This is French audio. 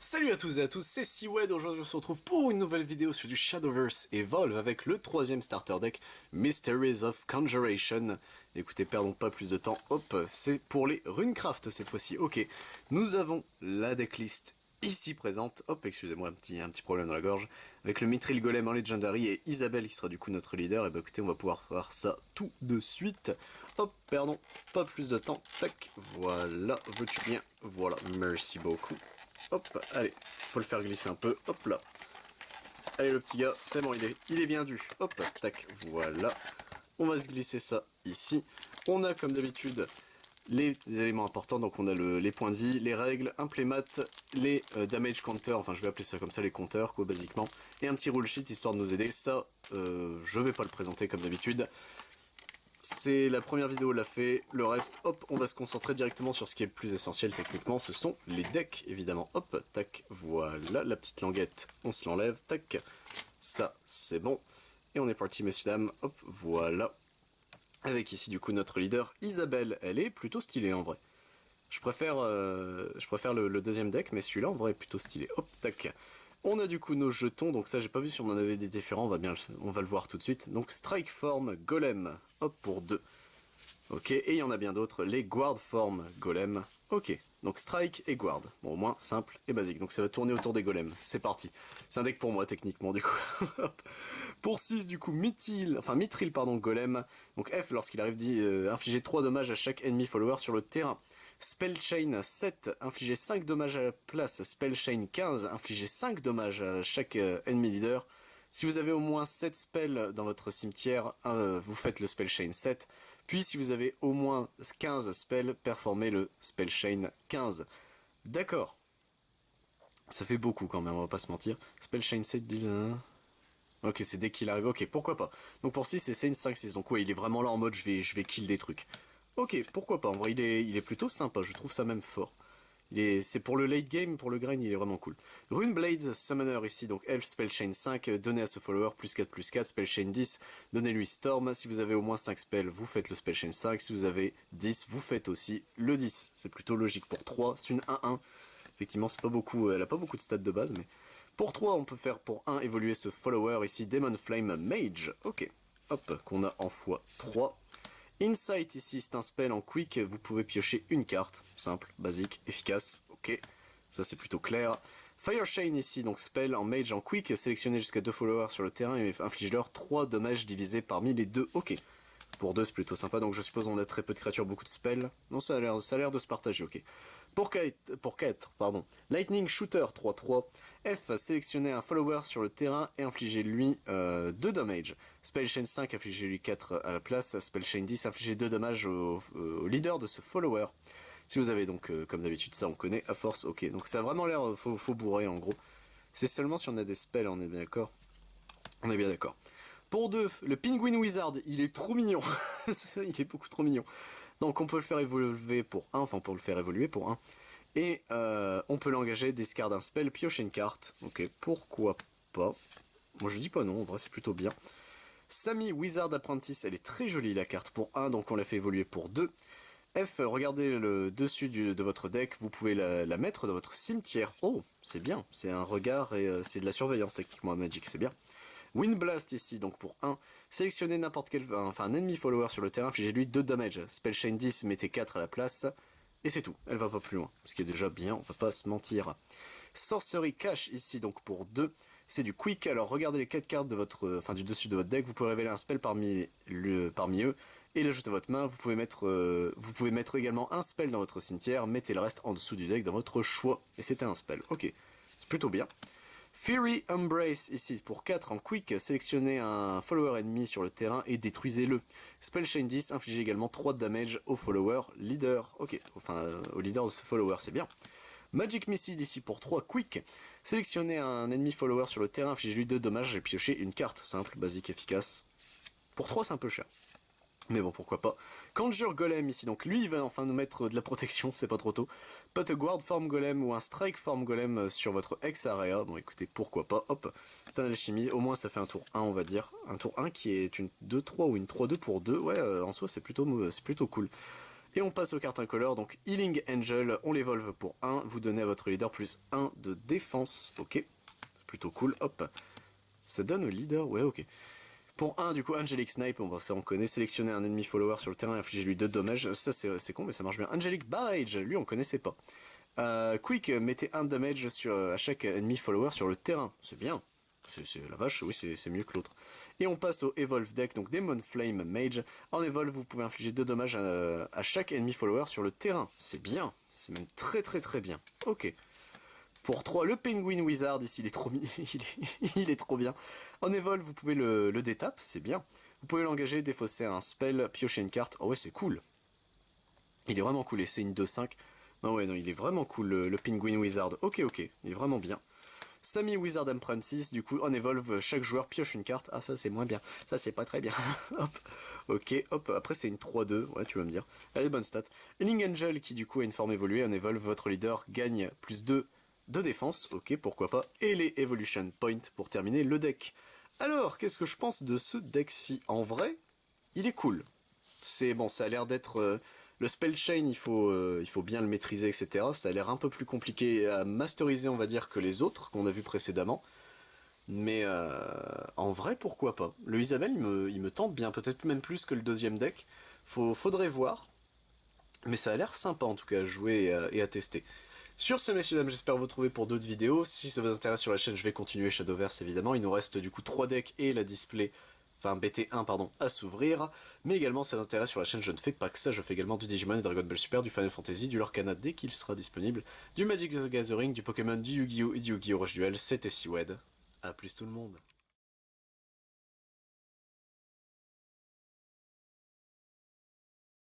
Salut à tous et à tous, c'est Seawed. Aujourd'hui on se retrouve pour une nouvelle vidéo sur du Shadowverse Evolve avec le troisième starter deck, Mysteries of Conjuration. Écoutez, perdons pas plus de temps, hop, c'est pour les Runecraft cette fois-ci. Ok, nous avons la decklist ici présente, hop, excusez-moi, un petit problème dans la gorge, avec le Mithril Golem en Legendary et Isabelle qui sera du coup notre leader. Et bah écoutez, on va pouvoir faire ça tout de suite. Hop, perdons pas plus de temps, tac, voilà, veux-tu bien, voilà, merci beaucoup. Hop, allez, faut le faire glisser un peu, hop là. Allez le petit gars, c'est bon, il est bien dû. Hop, tac, voilà. On va se glisser ça ici. On a comme d'habitude les éléments importants, donc on a les points de vie, les règles, un playmat, les damage counter, enfin je vais appeler ça comme ça, les compteurs quoi basiquement, et un petit rule sheet histoire de nous aider. Ça, je vais pas le présenter comme d'habitude. C'est la première vidéo l'a fait, le reste, hop, on va se concentrer directement sur ce qui est le plus essentiel techniquement, ce sont les decks, évidemment. Hop, tac, voilà, la petite languette, on se l'enlève, tac, ça, c'est bon. Et on est parti, messieurs, dames, hop, voilà. Avec ici, du coup, notre leader, Isabelle, elle est plutôt stylée, en vrai. Je préfère le deuxième deck, mais celui-là, en vrai, est plutôt stylé. Hop, tac. On a du coup nos jetons, donc ça j'ai pas vu si on en avait des différents, on va le voir tout de suite. Donc Strike Form Golem, hop pour 2. Ok, et il y en a bien d'autres, les Guard Form Golem. Ok, donc Strike et Guard. Bon, au moins simple et basique, donc ça va tourner autour des golems. C'est parti. C'est un deck pour moi techniquement du coup. Pour 6 du coup Mithril pardon Golem. Donc F lorsqu'il arrive dit infliger 3 dommages à chaque ennemi follower sur le terrain. Spell Chain 7, infliger 5 dommages à la place. Spell Chain 15, infliger 5 dommages à chaque ennemi leader. Si vous avez au moins 7 spells dans votre cimetière, vous faites le Spell Chain 7. Puis si vous avez au moins 15 spells, performez le Spell Chain 15. D'accord. Ça fait beaucoup quand même, on va pas se mentir. Spell Chain 7 dit... Ok, c'est dès qu'il arrive. Ok, pourquoi pas. Donc pour 6, c'est une 5-6. Donc ouais, il est vraiment là en mode je vais kill des trucs. Ok, pourquoi pas. En vrai, il est plutôt sympa. Je trouve ça même fort. C'est pour le late game, pour le grind, il est vraiment cool. Runeblades Summoner ici, donc Elf Spell Chain 5, donnez à ce follower plus 4, Spell Chain 10, donnez-lui Storm. Si vous avez au moins 5 spells, vous faites le Spell Chain 5. Si vous avez 10, vous faites aussi le 10. C'est plutôt logique pour 3. C'est une 1-1. Effectivement, c'est pas beaucoup, elle a pas beaucoup de stats de base, mais... Pour 3, on peut faire pour 1 évoluer ce follower ici, Demon Flame Mage. Ok, hop, qu'on a en x3. Insight ici, c'est un spell en quick, vous pouvez piocher une carte. Simple, basique, efficace, ok. Ça c'est plutôt clair. Fire Chain ici, donc spell en mage en quick, sélectionnez jusqu'à 2 followers sur le terrain et infligez-leur 3 dommages divisés parmi les deux. Ok. Pour 2 c'est plutôt sympa, donc je suppose on a très peu de créatures, beaucoup de spells. Non, ça a l'air de se partager, ok. Pour 4, pardon. Lightning Shooter 3-3. F, sélectionnez un follower sur le terrain et infligez-lui 2 damage. Spell Chain 5, infligez-lui 4 à la place. Spell Chain 10, infligez 2 dommages au leader de ce follower. Si vous avez donc, comme d'habitude, ça on connaît, à force, ok. Donc ça a vraiment l'air faut bourrer en gros. C'est seulement si on a des spells, on est bien d'accord. On est bien d'accord. Pour 2, le Penguin Wizard, il est trop mignon. Il est beaucoup trop mignon. Donc on peut le faire évoluer pour 1, enfin on peut le faire évoluer pour 1. Et on peut l'engager, discard un spell, piocher une carte. Ok, pourquoi pas. Moi je dis pas non, en vrai c'est plutôt bien. Sammy Wizard Apprentice, elle est très jolie la carte pour 1, donc on la fait évoluer pour 2. F, regardez le dessus de votre deck, vous pouvez la mettre dans votre cimetière. Oh, c'est bien, c'est un regard et c'est de la surveillance techniquement à Magic, c'est bien. Windblast ici, donc pour 1, sélectionnez n'importe quel, enfin un ennemi follower sur le terrain, infligez-lui 2 damage. Spell Chain 10, mettez 4 à la place, et c'est tout, elle va pas plus loin, ce qui est déjà bien, on va pas se mentir. Sorcery Cache ici, donc pour 2, c'est du quick, alors regardez les 4 cartes de votre, enfin du dessus de votre deck, vous pouvez révéler un spell parmi eux, et l'ajouter à votre main, vous pouvez mettre également un spell dans votre cimetière, mettez le reste en dessous du deck dans votre choix, et c'était un spell, ok, c'est plutôt bien. Fury Embrace, ici pour 4 en quick, sélectionnez un follower ennemi sur le terrain et détruisez-le. Spell Chain 10, infligez également 3 de damage au follower leader. Ok, enfin au leader de ce follower, c'est bien. Magic Missile ici pour 3 quick, sélectionnez un ennemi follower sur le terrain, infligez-lui 2 dommages et piochez une carte. Simple, basique, efficace. Pour 3 c'est un peu cher. Mais bon, pourquoi pas. Conjure Golem ici, donc lui il va enfin nous mettre de la protection, c'est pas trop tôt. Put a Guard Form Golem ou un Strike Form Golem sur votre ex-area. Bon écoutez, pourquoi pas, hop. C'est un alchimie, au moins ça fait un tour 1 on va dire. Un tour 1 qui est une 2-3 ou une 3-2 pour 2, ouais, en soi c'est plutôt cool. Et on passe aux cartes incolores, donc Healing Angel, on l'évolve pour 1, vous donnez à votre leader plus 1 de défense, ok, c'est plutôt cool, hop. Ça donne au leader, ouais ok. Pour 1, du coup, Angelic Snipe, bon, bah, ça on connaît, sélectionner un ennemi follower sur le terrain et infliger lui 2 dommages, ça c'est con mais ça marche bien. Angelic Barrage, lui on connaissait pas. Quick, mettez 1 damage à chaque ennemi follower sur le terrain, c'est bien. C'est la vache, oui, c'est mieux que l'autre. Et on passe au Evolve deck, donc Demon Flame Mage. En Evolve, vous pouvez infliger 2 dommages à chaque ennemi follower sur le terrain. C'est bien, c'est même très bien. Ok. Pour 3, le Penguin Wizard, ici il est trop, il est trop bien. En Evolve, vous pouvez le détape, c'est bien. Vous pouvez l'engager, défausser un spell, piocher une carte. Oh ouais, c'est cool. Il est vraiment cool, et c'est une 2-5. Non ouais, non, il est vraiment cool, le Penguin Wizard. Ok, il est vraiment bien. Sammy Wizard Apprentice, du coup, en Evolve, chaque joueur pioche une carte. Ah, ça, c'est moins bien. Ça, c'est pas très bien. Hop. Ok, hop. Après, c'est une 3-2. Ouais, tu vas me dire. Allez, bonne stat. Healing Angel, qui, du coup, a une forme évoluée. En Evolve, votre leader gagne plus 2 de défense. Ok, pourquoi pas. Et les Evolution Points pour terminer le deck. Alors, qu'est-ce que je pense de ce deck-ci? En vrai, il est cool. C'est bon, ça a l'air d'être... le spell chain, il faut bien le maîtriser, etc. Ça a l'air un peu plus compliqué à masteriser, on va dire, que les autres qu'on a vus précédemment. Mais en vrai, pourquoi pas. Le Isabelle, il me tente bien, peut-être même plus que le deuxième deck. Faudrait voir. Mais ça a l'air sympa en tout cas à jouer et à tester. Sur ce, messieurs dames, j'espère vous retrouver pour d'autres vidéos. Si ça vous intéresse sur la chaîne, je vais continuer Shadowverse évidemment. Il nous reste du coup 3 decks et la display, enfin BT1 pardon, à s'ouvrir. Mais également, si ça vous intéresse sur la chaîne, je ne fais pas que ça. Je fais également du Digimon, du Dragon Ball Super, du Final Fantasy, du Lorcana dès qu'il sera disponible, du Magic the Gathering, du Pokémon, du Yu-Gi-Oh! Et du Yu-Gi-Oh! Rush Duel. C'était Siwed. A plus tout le monde.